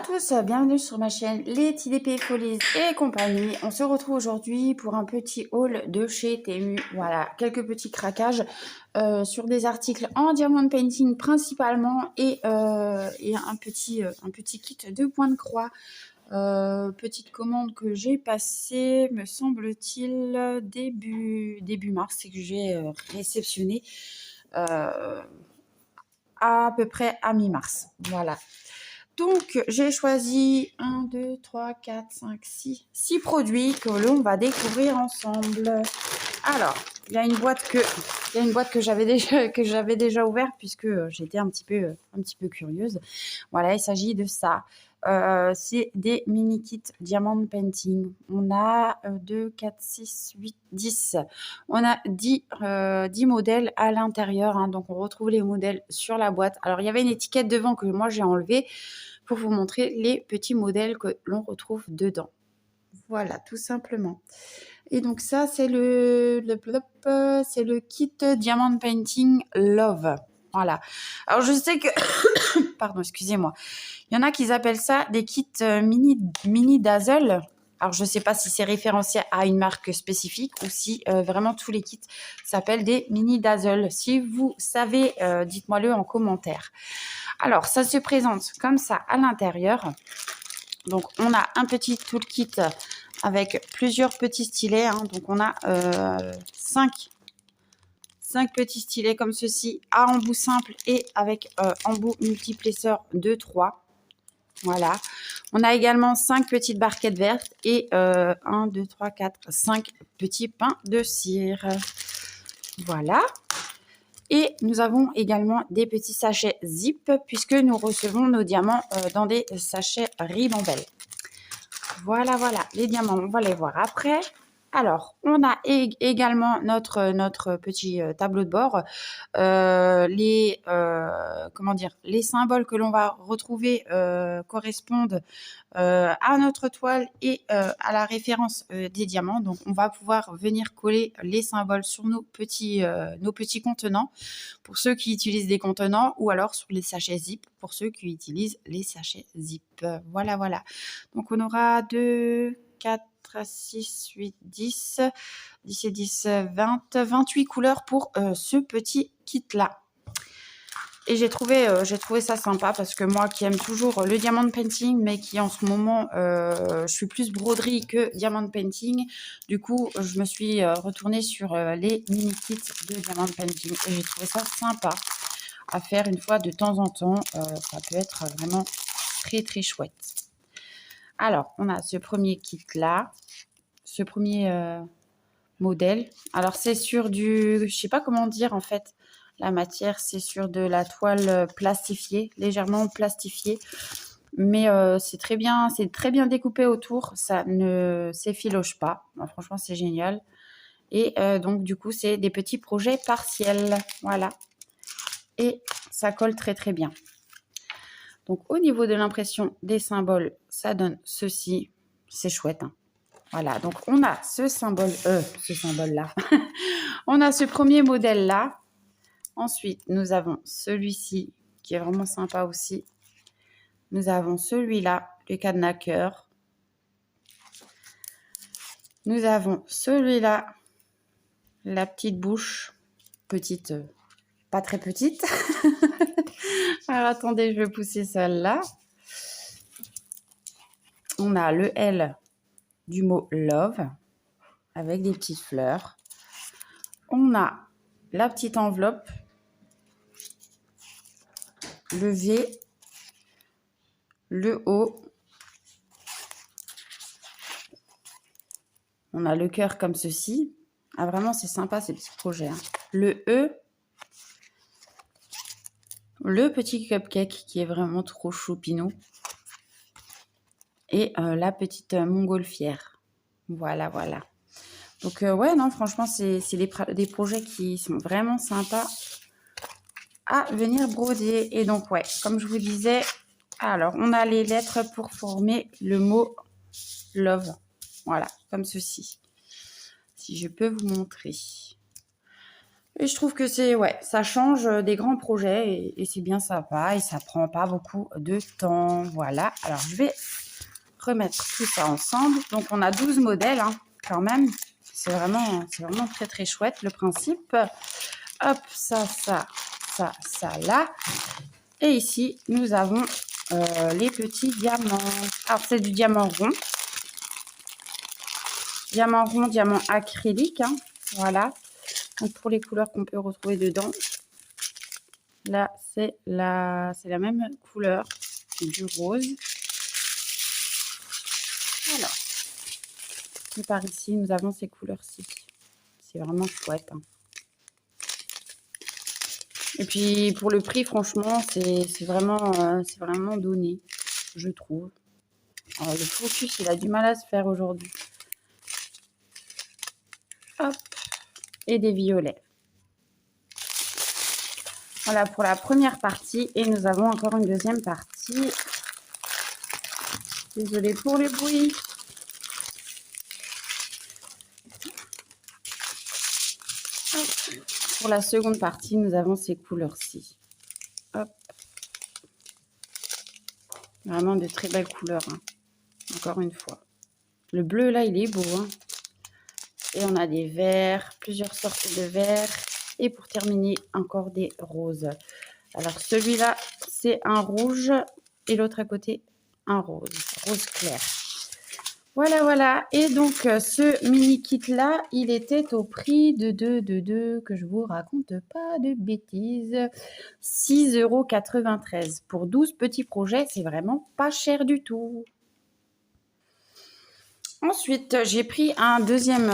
tous, bienvenue sur ma chaîne Les TDP Folies et compagnie. On se retrouve aujourd'hui pour un petit haul de chez Temu. Voilà, quelques petits craquages sur des articles en diamond painting principalement et un petit kit de point de croix. Petite commande que j'ai passée, me semble-t-il, début mars et que j'ai réceptionné à peu près à mi-mars. Voilà. Donc, j'ai choisi 1, 2, 3, 4, 5, 6 produits que l'on va découvrir ensemble. Alors, il y a une boîte que j'avais déjà ouverte puisque j'étais un petit peu curieuse. Voilà, il s'agit de ça. C'est des mini kits diamond painting. On a 2, 4, 6, 8, 10. On a 10 modèles à l'intérieur. Hein, donc, on retrouve les modèles sur la boîte. Alors, il y avait une étiquette devant que moi, j'ai enlevée pour vous montrer les petits modèles que l'on retrouve dedans. Voilà, tout simplement. Et donc ça, c'est le kit Diamond Painting Love. Voilà. Alors, je sais que... Pardon, excusez-moi. Il y en a qui appellent ça des kits mini Dazzle. Alors, je ne sais pas si c'est référencé à une marque spécifique ou si vraiment tous les kits s'appellent des mini Dazzle. Si vous savez, dites-moi-le en commentaire. Alors, ça se présente comme ça à l'intérieur. Donc, on a un petit toolkit avec plusieurs petits stylets. Hein. Donc, on a 5 petits stylets comme ceci, à embout simple et avec embout multiplesseur de 3. Voilà. On a également 5 petites barquettes vertes et 1, 2, 3, 4, 5 petits pains de cire. Voilà. Et nous avons également des petits sachets zip puisque nous recevons nos diamants dans des sachets ribambelle. Voilà, les diamants, on va les voir après. Alors, on a également notre petit tableau de bord. Les symboles que l'on va retrouver correspondent à notre toile et à la référence des diamants. Donc, on va pouvoir venir coller les symboles sur nos petits contenants pour ceux qui utilisent des contenants ou alors sur les sachets zip pour ceux qui utilisent les sachets zip. Voilà. Donc, on aura 2, 4, 6, 8, 10, 10 et 10, 20, 28 couleurs pour ce petit kit-là. Et j'ai trouvé ça sympa parce que moi qui aime toujours le diamond painting, mais qui en ce moment, je suis plus broderie que diamond painting. Du coup, je me suis retournée sur les mini kits de diamond painting et j'ai trouvé ça sympa à faire une fois de temps en temps. Ça peut être vraiment très, très chouette. Alors, on a ce premier kit-là, ce premier modèle. Alors, c'est sur du... Je sais pas comment dire en fait. La matière, c'est sur de la toile plastifiée, légèrement plastifiée. Mais c'est très bien découpé autour. Ça ne s'effiloche pas. Alors, franchement, c'est génial. Et donc, du coup, c'est des petits projets partiels. Voilà. Et ça colle très, très bien. Donc, au niveau de l'impression des symboles, ça donne ceci. C'est chouette, hein. Voilà, donc on a ce symbole-là. On a ce premier modèle-là. Ensuite, nous avons celui-ci qui est vraiment sympa aussi. Nous avons celui-là, le cadenas cœur. Nous avons celui-là, la petite bouche. Petite, pas très petite. Alors, attendez, je vais pousser celle-là. On a le L du mot love avec des petites fleurs. On a la petite enveloppe, le V, le O. On a le cœur comme ceci. Ah, vraiment, c'est sympa ces petits projets. Hein. Le E, le petit cupcake qui est vraiment trop choupinou. Et la petite montgolfière. Voilà. Donc, ouais, non, franchement, c'est des projets qui sont vraiment sympas à venir broder. Et donc, ouais, comme je vous disais, alors, on a les lettres pour former le mot love. Voilà, comme ceci. Si je peux vous montrer. Et je trouve que c'est, ouais, ça change des grands projets et c'est bien sympa et ça prend pas beaucoup de temps. Voilà. Alors, je vais remettre tout ça ensemble. Donc, on a 12 modèles, hein, quand même. C'est vraiment très, très chouette, le principe. Hop, ça, là. Et ici, nous avons les petits diamants. Alors, c'est du diamant rond. Diamant rond, diamant acrylique, hein. Voilà. Donc, pour les couleurs qu'on peut retrouver dedans. Là, c'est la même couleur du rose. Alors, et par ici, nous avons ces couleurs-ci. C'est vraiment chouette, hein. Et puis, pour le prix, franchement, c'est vraiment donné, je trouve. Alors, le focus, il a du mal à se faire aujourd'hui. Hop. Et des violets. Voilà pour la première partie. Et nous avons encore une deuxième partie. Désolée pour le bruit. Hop. Pour la seconde partie, nous avons ces couleurs-ci. Hop. Vraiment de très belles couleurs, hein. Encore une fois. Le bleu, là, il est beau, hein. Et on a des verts, plusieurs sortes de verts. Et pour terminer, encore des roses. Alors, celui-là, c'est un rouge. Et l'autre à côté, un rose. Rose clair. Voilà, voilà. Et donc, ce mini kit-là, il était au prix de 2, que je vous raconte pas de bêtises. 6,93 €. Pour 12 petits projets, c'est vraiment pas cher du tout. Ensuite, j'ai pris un deuxième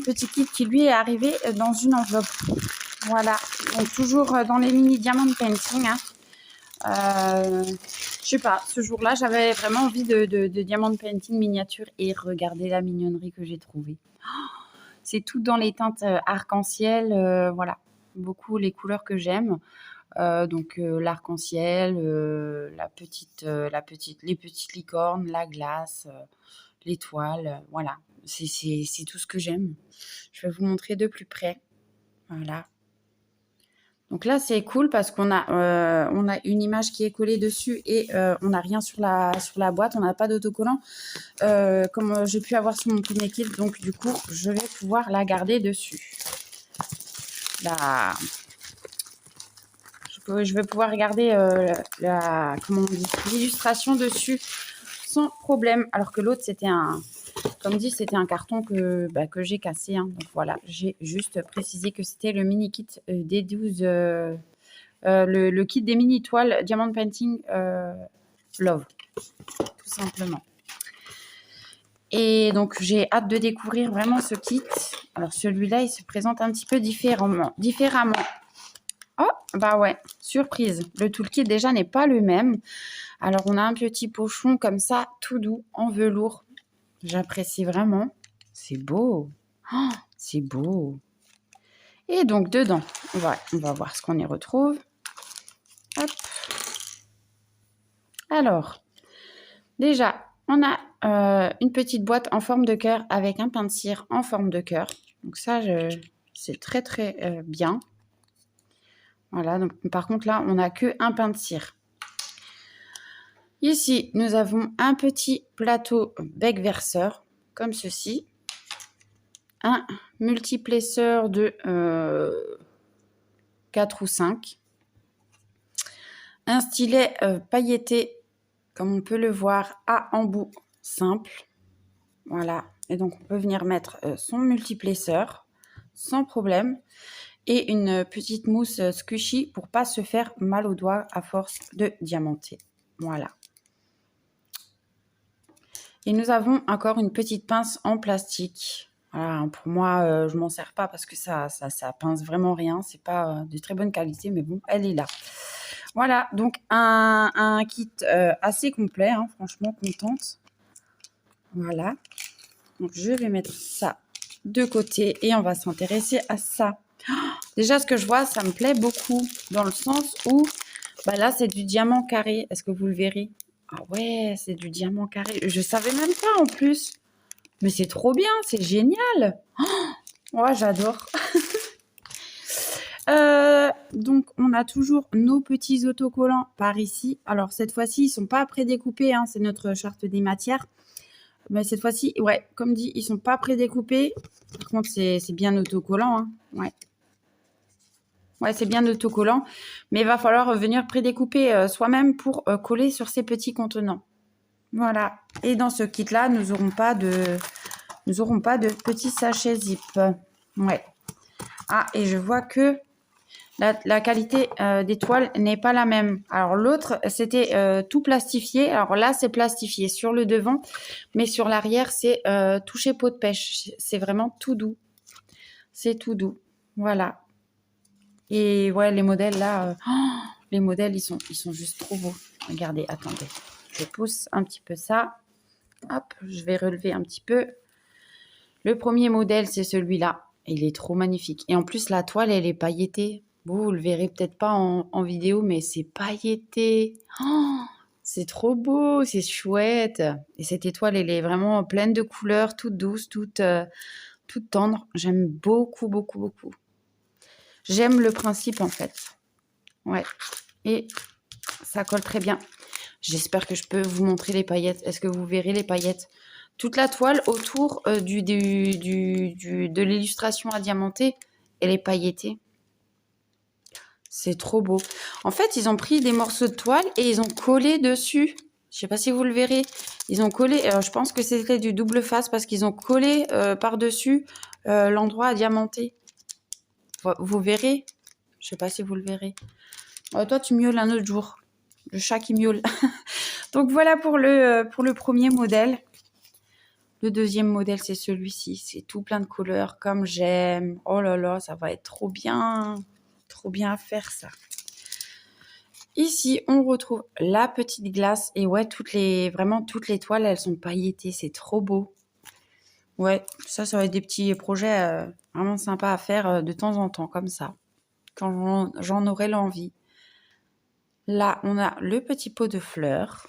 petit kit qui lui est arrivé dans une enveloppe. Voilà, donc toujours dans les mini diamond painting, hein. Je sais pas, ce jour-là, j'avais vraiment envie de diamond painting miniature et regardez la mignonnerie que j'ai trouvée. C'est tout dans les teintes arc-en-ciel, voilà, beaucoup les couleurs que j'aime. Donc l'arc-en-ciel, les petites licornes, la glace, l'étoile, voilà. C'est tout ce que j'aime. Je vais vous montrer de plus près. Voilà. Donc là, c'est cool parce qu'on a, une image qui est collée dessus et on n'a rien sur la boîte. On n'a pas d'autocollant comme j'ai pu avoir sur mon premier kit. Donc du coup, je vais pouvoir la garder dessus. Là, je vais pouvoir regarder l'illustration dessus sans problème. Alors que l'autre, c'était comme dit, c'était un carton que j'ai cassé, hein. Donc voilà, j'ai juste précisé que c'était le mini kit des 12, le kit des mini toiles Diamond Painting Love, tout simplement. Et donc j'ai hâte de découvrir vraiment ce kit. Alors celui-là, il se présente un petit peu différemment. Oh, bah ouais, surprise. Le toolkit déjà n'est pas le même. Alors on a un petit pochon comme ça, tout doux, en velours. J'apprécie vraiment. C'est beau. Oh, c'est beau. Et donc, dedans, on va voir ce qu'on y retrouve. Hop. Alors, déjà, on a une petite boîte en forme de cœur avec un pain de cire en forme de cœur. Donc ça, c'est très, très bien. Voilà, donc par contre, là, on n'a qu'un pain de cire. Ici, nous avons un petit plateau bec verseur, comme ceci. Un multiplesseur de 4 ou 5. Un stylet pailleté, comme on peut le voir, à embout simple. Voilà. Et donc, on peut venir mettre son multiplesseur sans problème. Et une petite mousse squishy pour pas se faire mal aux doigts à force de diamanter. Voilà. Et nous avons encore une petite pince en plastique. Voilà, pour moi, je m'en sers pas parce que ça pince vraiment rien. C'est pas de très bonne qualité, mais bon, elle est là. Voilà, donc un kit assez complet, hein, franchement contente. Voilà. Donc je vais mettre ça de côté et on va s'intéresser à ça. Oh, déjà, ce que je vois, ça me plaît beaucoup dans le sens où, là, c'est du diamant carré. Est-ce que vous le verrez? Ah ouais, c'est du diamant carré. Je savais même pas en plus. Mais c'est trop bien, c'est génial. Oh, ouais, j'adore. Donc, on a toujours nos petits autocollants par ici. Alors, cette fois-ci, ils sont pas prédécoupés, hein, c'est notre charte des matières. Mais cette fois-ci, ouais, comme dit, ils sont pas prédécoupés. Par contre, c'est bien autocollant, hein. Ouais. Ouais, c'est bien autocollant. Mais il va falloir venir prédécouper soi-même pour coller sur ces petits contenants. Voilà. Et dans ce kit-là, nous n'aurons pas de petits sachets zip. Ouais. Ah, et je vois que la qualité des toiles n'est pas la même. Alors l'autre, c'était tout plastifié. Alors là, c'est plastifié sur le devant, mais sur l'arrière, c'est touché peau de pêche. C'est vraiment tout doux. C'est tout doux. Voilà. Et ouais, les modèles là, les modèles, ils sont juste trop beaux. Regardez, attendez. Je pousse un petit peu ça. Hop, je vais relever un petit peu. Le premier modèle, c'est celui-là. Il est trop magnifique. Et en plus, la toile, elle est pailletée. Vous le verrez peut-être pas en vidéo, mais c'est pailleté. Oh, c'est trop beau, c'est chouette. Et cette étoile, elle est vraiment pleine de couleurs, toute douce, toute tendre. J'aime beaucoup, beaucoup, beaucoup. J'aime le principe, en fait. Ouais. Et ça colle très bien. J'espère que je peux vous montrer les paillettes. Est-ce que vous verrez les paillettes? Toute la toile autour de l'illustration à diamanter, elle est paillettée. C'est trop beau. En fait, ils ont pris des morceaux de toile et ils ont collé dessus. Je sais pas si vous le verrez. Ils ont collé, je pense que c'était du double face parce qu'ils ont collé par-dessus l'endroit à diamanter. Vous verrez. Je sais pas si vous le verrez. Toi, tu miaules un autre jour. Le chat qui miaule. Donc voilà pour le premier modèle. Le deuxième modèle, c'est celui-ci. C'est tout plein de couleurs, comme j'aime. Oh là là, ça va être trop bien. Trop bien à faire, ça. Ici, on retrouve la petite glace. Et ouais, vraiment toutes les toiles, elles sont paillettées. C'est trop beau. Ouais, ça va être des petits projets vraiment sympas à faire de temps en temps, comme ça. Quand j'en aurai l'envie. Là, on a le petit pot de fleurs.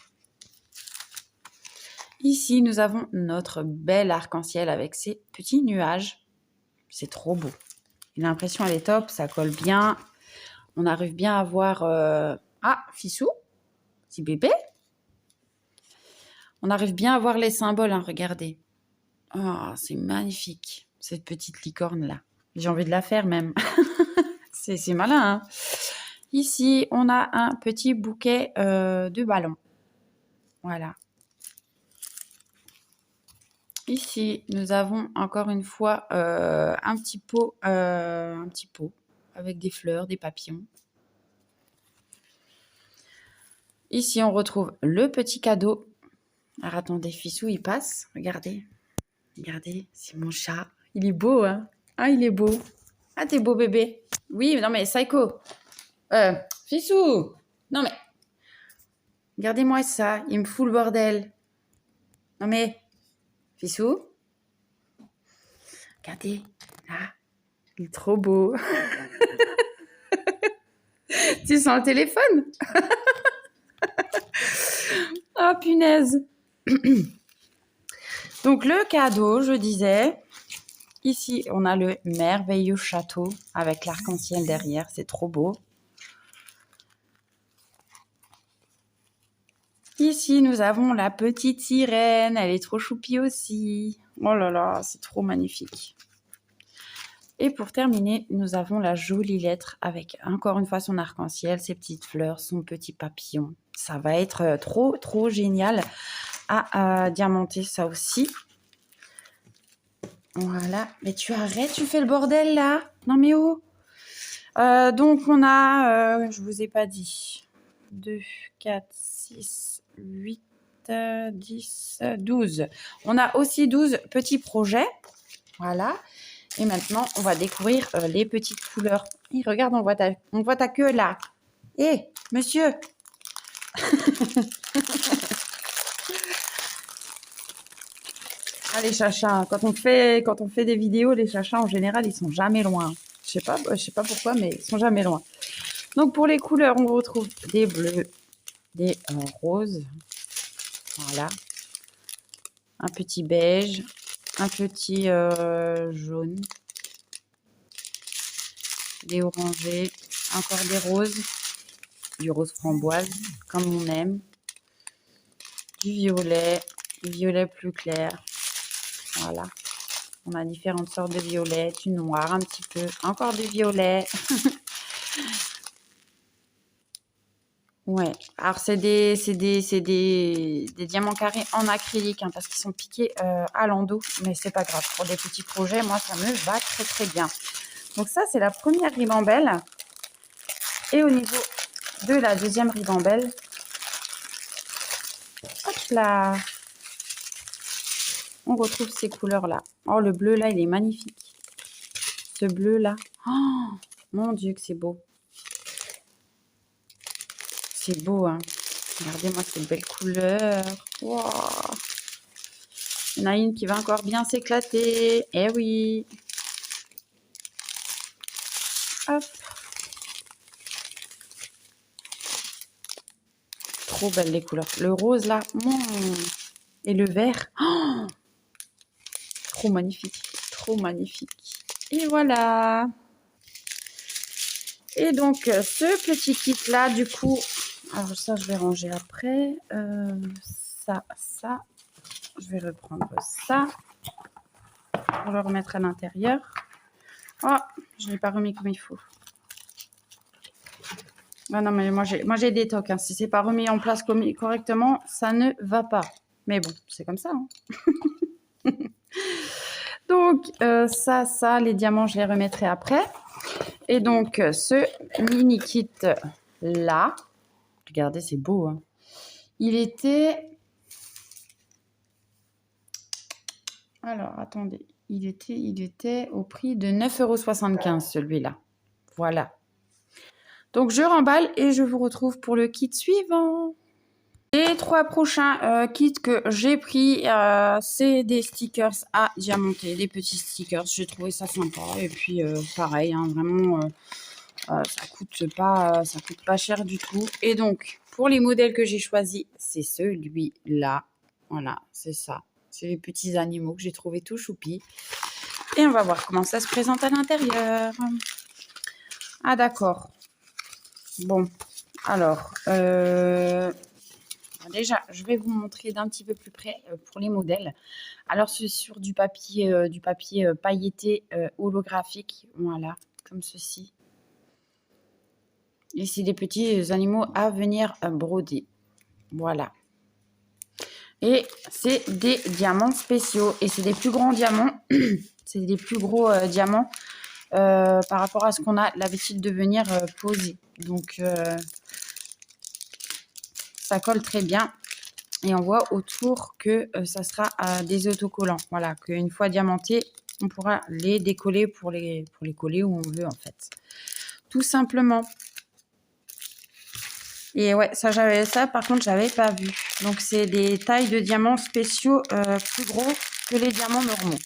Ici, nous avons notre bel arc-en-ciel avec ses petits nuages. C'est trop beau. L'impression, elle est top, ça colle bien. On arrive bien à voir... Ah, Fissou, petit bébé. On arrive bien à voir les symboles, hein, regardez. Oh, c'est magnifique, cette petite licorne-là. J'ai envie de la faire même. C'est malin, hein. Ici, on a un petit bouquet de ballons. Voilà. Ici, nous avons encore une fois un petit pot avec des fleurs, des papillons. Ici, on retrouve le petit cadeau. Alors, attendez, Fissou, il passe. Regardez. Regardez, c'est mon chat. Il est beau, hein? Ah, il est beau. Ah, t'es beau bébé. Oui, non, mais Psycho. Fissou. Non, mais... Regardez-moi ça. Il me fout le bordel. Non, mais... Fissou. Regardez. Là. Il est trop beau. Tu sens le téléphone? Oh, punaise. Donc, le cadeau, je disais, ici, on a le merveilleux château avec l'arc-en-ciel derrière. C'est trop beau. Ici, nous avons la petite sirène. Elle est trop choupie aussi. Oh là là, c'est trop magnifique. Et pour terminer, nous avons la jolie lettre avec, encore une fois, son arc-en-ciel, ses petites fleurs, son petit papillon. Ça va être trop, trop génial à diamanter ça aussi. Voilà. Mais tu arrêtes, tu fais le bordel là. Non mais oh. Donc on a, je vous ai pas dit, 2, 4, 6, 8, 10, 12. On a aussi 12 petits projets. Voilà. Et maintenant, on va découvrir les petites couleurs. Et regarde, on voit ta queue là. Hé, monsieur. Ah, les chachas, quand on fait des vidéos, les chachas en général, ils sont jamais loin. Je sais pas pourquoi, mais ils sont jamais loin. Donc pour les couleurs, on retrouve des bleus, des roses, voilà, un petit beige, un petit jaune, des orangés, encore des roses, du rose framboise, comme on aime, du violet plus clair. Voilà. On a différentes sortes de violet, du noir un petit peu, encore du violet. Ouais, alors c'est des diamants carrés en acrylique hein, parce qu'ils sont piqués à l'endos, mais c'est pas grave. Pour des petits projets, moi ça me va très très bien. Donc ça c'est la première ribambelle. Et au niveau de la deuxième ribambelle, hop là, on retrouve ces couleurs là. Oh le bleu là il est magnifique. Ce bleu là, oh mon dieu que c'est beau. C'est beau hein. Regardez-moi cette belle couleur. Wow. Il y en a une qui va encore bien s'éclater. Eh oui. Hop. Trop belles les couleurs. Le rose là. Et le vert. Oh, trop magnifique. Trop magnifique. Et voilà. Et donc, ce petit kit là, du coup. Alors ça, je vais ranger après. Ça. Je vais reprendre ça. Pour le remettre à l'intérieur. Oh, je ne l'ai pas remis comme il faut. Ah non, mais moi j'ai des tocs. Hein. Si c'est pas remis en place correctement, ça ne va pas. Mais bon, c'est comme ça. Hein. Donc, ça, les diamants, je les remettrai après. Et donc, ce mini kit là, regardez, c'est beau. Hein. Il était... Alors, attendez. Il était au prix de 9,75 € celui-là. Voilà. Donc, je remballe et je vous retrouve pour le kit suivant. Les 3 prochains kits que j'ai pris, c'est des stickers à diamanter, des petits stickers. J'ai trouvé ça sympa. Et puis, pareil, hein, vraiment, ça coûte pas cher du tout. Et donc, pour les modèles que j'ai choisis, c'est celui-là. Voilà, c'est ça. C'est les petits animaux que j'ai trouvé tout choupis. Et on va voir comment ça se présente à l'intérieur. Ah, d'accord. Bon, alors, déjà, je vais vous montrer d'un petit peu plus près pour les modèles. Alors, c'est sur du papier pailleté holographique. Voilà, comme ceci. Et c'est des petits animaux à venir broder. Voilà. Et c'est des diamants spéciaux. Et c'est des plus grands diamants. C'est des plus gros diamants par rapport à ce qu'on a l'habitude de venir poser. Donc, ça colle très bien. Et on voit autour que ça sera des autocollants. Voilà, qu'une fois diamantés, on pourra les décoller pour les coller où on veut en fait. Tout simplement. Et ouais, ça par contre, j'avais pas vu. Donc, c'est des tailles de diamants spéciaux plus gros que les diamants normaux.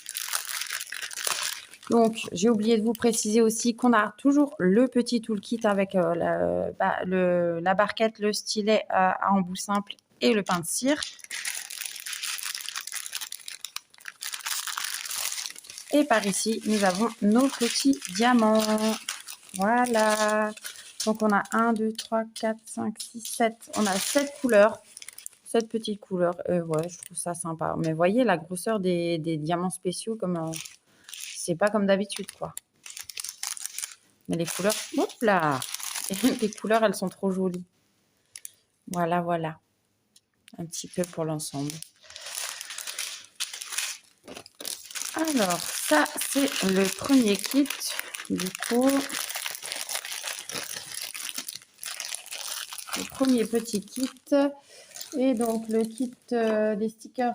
Donc, j'ai oublié de vous préciser aussi qu'on a toujours le petit toolkit avec la barquette, le stylet à embout simple et le pain de cire. Et par ici, nous avons nos petits diamants. Voilà. Donc, on a 1, 2, 3, 4, 5, 6, 7. On a 7 couleurs. 7 petites couleurs. Ouais, je trouve ça sympa. Mais voyez la grosseur des diamants spéciaux, comme c'est pas comme d'habitude, quoi. Mais les couleurs, hop là. Les couleurs, elles sont trop jolies. Voilà, voilà. Un petit peu pour l'ensemble. Alors, ça, c'est le premier kit. Du coup, le premier petit kit. Et donc, le kit des stickers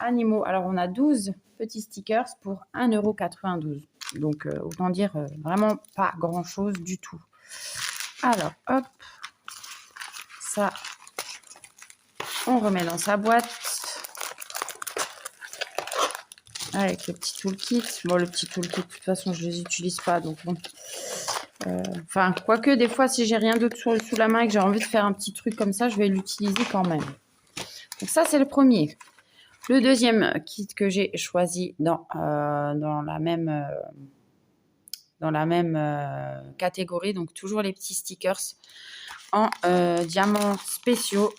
animaux. Alors, on a 12 petits stickers pour 1,92 €. Donc, autant dire vraiment pas grand-chose du tout. Alors, hop. Ça, on remet dans sa boîte. Avec le petit toolkit. Bon, le petit toolkit, de toute façon, je ne les utilise pas. Donc, bon. Enfin, quoique, des fois, si j'ai rien d'autre sous la main et que j'ai envie de faire un petit truc comme ça, je vais l'utiliser quand même. Donc, ça, c'est le premier. Le deuxième kit que j'ai choisi dans la même dans la même catégorie. Donc, toujours les petits stickers en diamants spéciaux.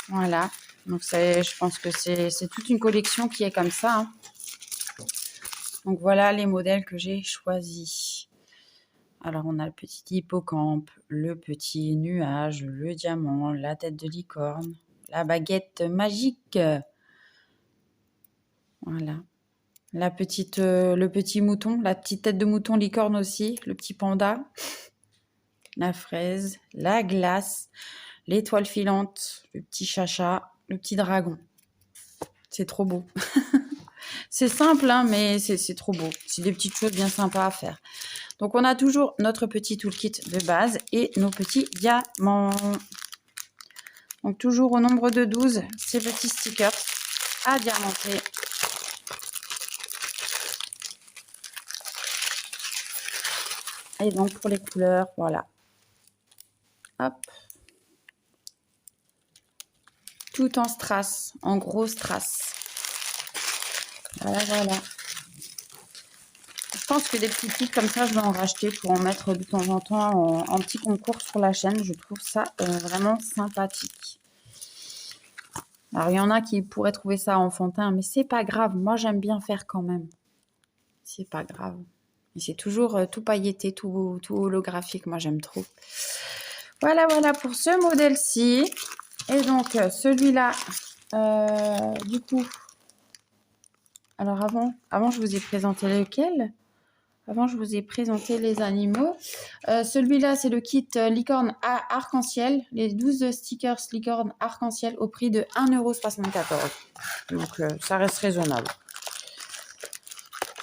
Voilà. Donc, je pense que c'est toute une collection qui est comme ça. Hein. Donc, voilà les modèles que j'ai choisis. Alors, on a le petit hippocampe, le petit nuage, le diamant, la tête de licorne, la baguette magique. Voilà. Le petit mouton, la petite tête de mouton licorne aussi, le petit panda, la fraise, la glace, l'étoile filante, le petit chacha, le petit dragon. C'est trop beau. C'est simple, hein, mais c'est trop beau. C'est des petites choses bien sympas à faire. Donc, on a toujours notre petit toolkit de base et nos petits diamants. Donc, toujours au nombre de 12, ces petits stickers à diamanter. Et donc, pour les couleurs, voilà. Hop. Tout en strass, en gros strass. Voilà, voilà. Je pense que des petits kits comme ça, je vais en racheter pour en mettre de temps en temps en petit concours sur la chaîne. Je trouve ça vraiment sympathique. Alors, il y en a qui pourraient trouver ça enfantin, mais c'est pas grave. Moi, j'aime bien faire quand même. C'est pas grave. Et c'est toujours tout pailleté, tout holographique. Moi, j'aime trop. Voilà, voilà pour ce modèle-ci. Et donc, celui-là, du coup... Alors, avant, je vous ai présenté lequel ? Avant, je vous ai présenté les animaux. Celui-là, c'est le kit licorne arc-en-ciel. Les 12 stickers licorne arc-en-ciel au prix de 1,74 €. Donc, ça reste raisonnable.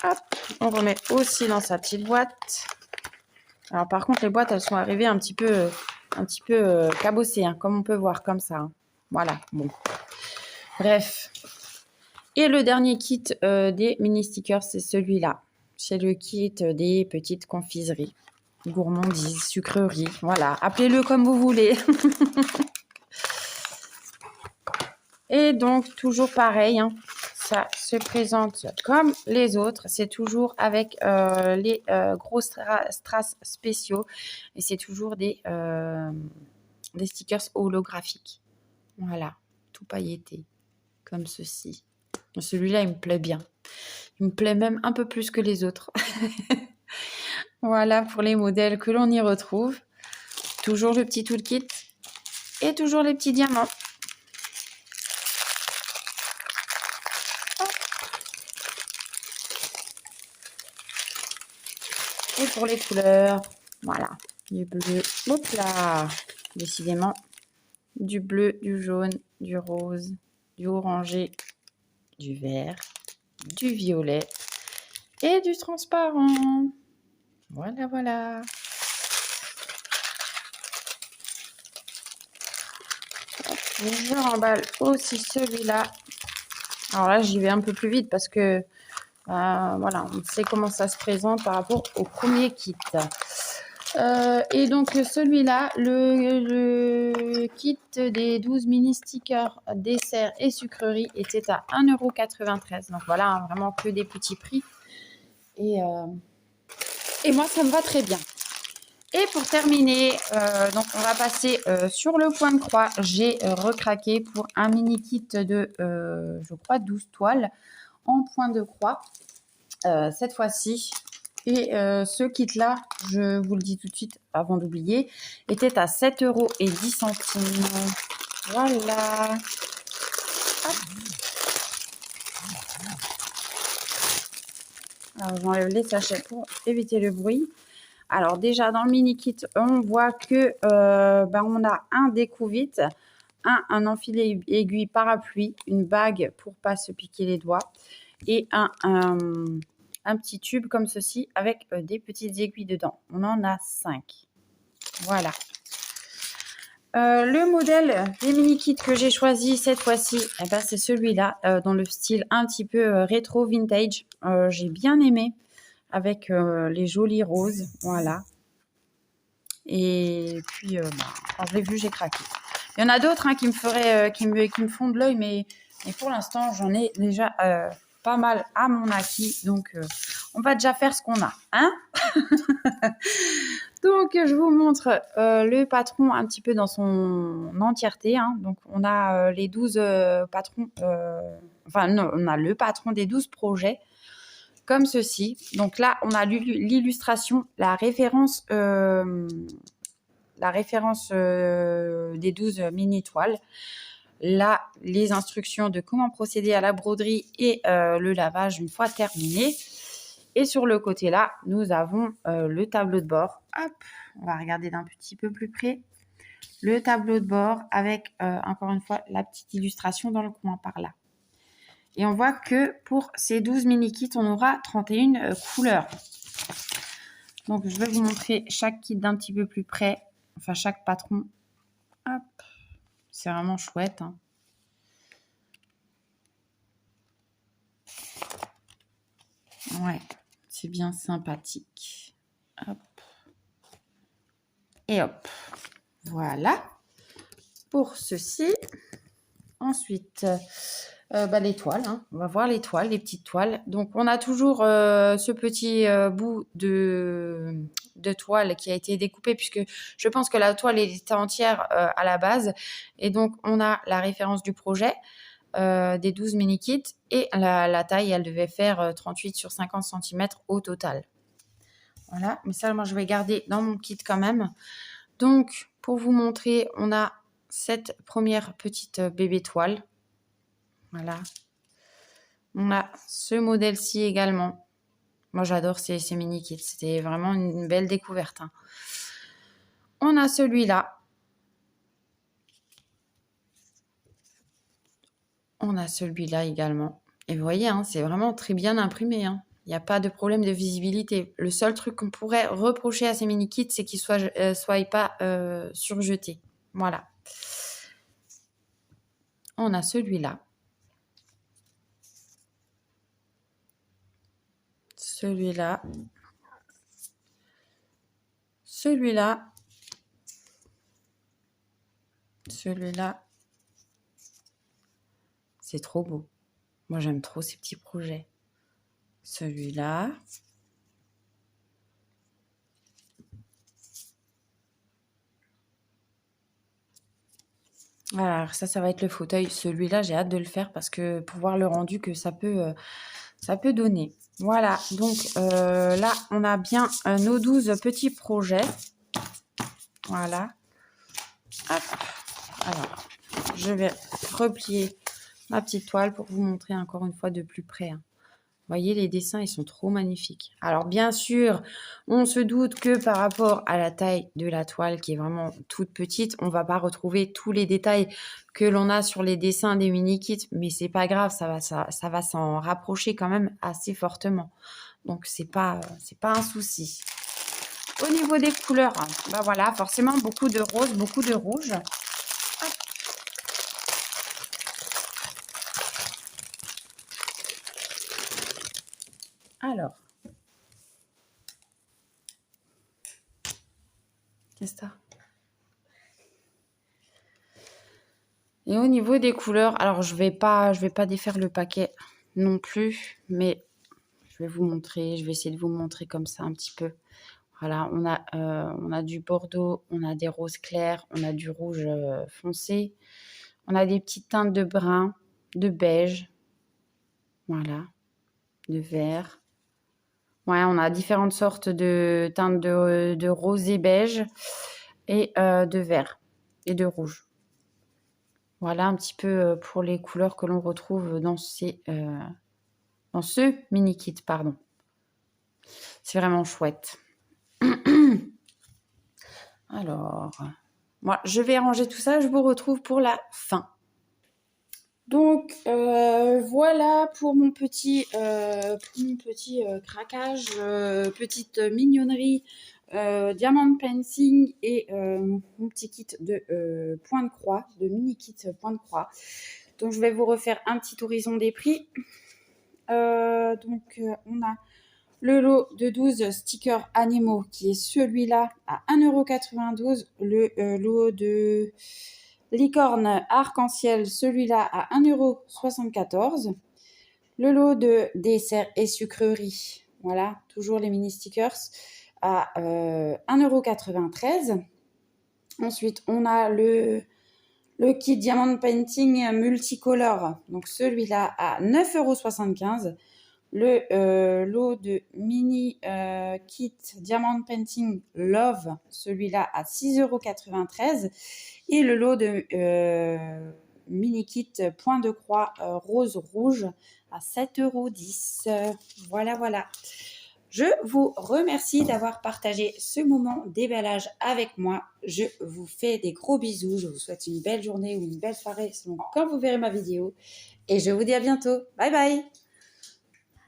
Hop, on remet aussi dans sa petite boîte. Alors, par contre, les boîtes, elles sont arrivées un petit peu cabossées, hein, comme on peut voir, comme ça. Hein. Voilà, bon. Bref. Et le dernier kit des mini stickers, c'est celui-là. C'est le kit des petites confiseries, gourmandises, sucreries, voilà, appelez-le comme vous voulez. Et donc, toujours pareil, hein, ça se présente comme les autres. C'est toujours avec les gros strass spéciaux. Et c'est toujours des stickers holographiques. Voilà, tout pailleté, comme ceci. Celui-là, il me plaît bien. Il me plaît même un peu plus que les autres. Voilà pour les modèles que l'on y retrouve. Toujours le petit toolkit et toujours les petits diamants. Et pour les couleurs, voilà, du bleu, hop là, décidément, du bleu, du jaune, du rose, du orangé, du vert, du violet et du transparent. Voilà, voilà. Je remballe aussi celui-là. Alors là, j'y vais un peu plus vite parce que voilà, on sait comment ça se présente par rapport au premier kit. Et donc celui-là, le kit des 12 mini stickers dessert et sucreries était à 1,93 €. Donc voilà, hein, vraiment que des petits prix. Et moi, ça me va très bien. Et pour terminer, donc on va passer sur le point de croix. J'ai recraqué pour un mini kit de, je crois, 12 toiles en point de croix. Cette fois-ci. Et ce kit-là, je vous le dis tout de suite avant d'oublier, était à 7,10 €. Voilà. Hop. Alors, j'enlève les sachets pour éviter le bruit. Alors, déjà, dans le mini-kit, on voit que on a un découvite, un enfilet aiguille parapluie, une bague pour ne pas se piquer les doigts et un petit tube comme ceci avec des petites aiguilles dedans. On en a 5. Voilà. Le modèle des mini-kits que j'ai choisi cette fois-ci, eh ben, c'est celui-là, dans le style un petit peu rétro vintage. J'ai bien aimé avec les jolis roses. Voilà. Et puis, quand je l'ai vu, j'ai craqué. Il y en a d'autres hein, qui me font de l'œil, mais pour l'instant, j'en ai déjà pas mal à mon acquis. Donc, on va déjà faire ce qu'on a, hein. Donc, je vous montre le patron un petit peu dans son entièreté, hein. Donc, on a les 12 patrons, enfin, non, on a le patron des 12 projets, comme ceci. Donc là, on a l'illustration, la référence des 12 mini-toiles. Là, les instructions de comment procéder à la broderie et le lavage une fois terminé. Et sur le côté là, nous avons le tableau de bord. Hop, on va regarder d'un petit peu plus près. Le tableau de bord avec, encore une fois, la petite illustration dans le coin par là. Et on voit que pour ces 12 mini-kits, on aura 31 couleurs. Donc, je vais vous montrer chaque kit d'un petit peu plus près. Enfin, chaque patron. Hop, c'est vraiment chouette, hein. Ouais, c'est bien sympathique. Hop. Et hop. Voilà. Pour ceci. Ensuite, les toiles, hein. On va voir les toiles, les petites toiles. Donc, on a toujours ce petit bout de toile qui a été découpé puisque je pense que la toile était entière à la base. Et donc, on a la référence du projet des 12 mini-kits et la taille, elle devait faire 38 sur 50 cm au total. Voilà, mais ça, moi, je vais garder dans mon kit quand même. Donc, pour vous montrer, on a cette première petite bébé toile. Voilà. On a ce modèle-ci également. Moi, j'adore ces mini-kits. C'était vraiment une belle découverte, hein. On a celui-là. On a celui-là également. Et vous voyez, hein, c'est vraiment très bien imprimé, hein. Il n'y a pas de problème de visibilité. Le seul truc qu'on pourrait reprocher à ces mini-kits, c'est qu'ils ne soient pas surjetés. Voilà. On a celui-là. Celui-là. Celui-là. Celui-là. C'est trop beau. Moi, j'aime trop ces petits projets. Celui-là. Alors ça va être le fauteuil. Celui-là, j'ai hâte de le faire parce que pour voir le rendu que ça peut donner. Voilà, donc là, on a bien nos 12 petits projets. Voilà. Hop. Alors, je vais replier ma petite toile pour vous montrer encore une fois de plus près, hein. Vous voyez, les dessins, ils sont trop magnifiques. Alors, bien sûr, on se doute que par rapport à la taille de la toile, qui est vraiment toute petite, on ne va pas retrouver tous les détails que l'on a sur les dessins des mini-kits. Mais c'est pas grave, ça va s'en rapprocher quand même assez fortement. Donc, c'est pas un souci. Au niveau des couleurs, voilà, forcément, beaucoup de rose, beaucoup de rouge. Alors, qu'est-ce que ça? Et au niveau des couleurs, alors je vais pas défaire le paquet non plus, mais je vais vous montrer, je vais essayer de vous montrer comme ça un petit peu. Voilà, on a du bordeaux, on a des roses clairs, on a du rouge foncé, on a des petites teintes de brun, de beige, voilà, de vert. Ouais, on a différentes sortes de teintes de rosé beige et de vert et de rouge. Voilà un petit peu pour les couleurs que l'on retrouve dans ce mini kit, pardon. C'est vraiment chouette. Alors, moi, je vais ranger tout ça. Je vous retrouve pour la fin. Donc, voilà pour mon petit craquage, petite mignonnerie, diamant painting et mon petit kit de point de croix, de mini kit point de croix. Donc, je vais vous refaire un petit horizon des prix. On a le lot de 12 stickers animaux qui est celui-là à 1,92 €. Le lot de licorne arc-en-ciel, celui-là à 1,74 €. Le lot de desserts et sucreries, Voilà, toujours les mini stickers à 1,93 €. Ensuite, on a le kit Diamond Painting multicolore. Donc, celui-là à 9,75 €. Le lot de mini kit Diamond Painting Love, celui-là à 6,93 €. Et le lot de mini kit point de croix rose rouge à 7,10 €. Voilà, voilà. Je vous remercie d'avoir partagé ce moment déballage avec moi. Je vous fais des gros bisous. Je vous souhaite une belle journée ou une belle soirée selon quand vous verrez ma vidéo. Et je vous dis à bientôt. Bye bye!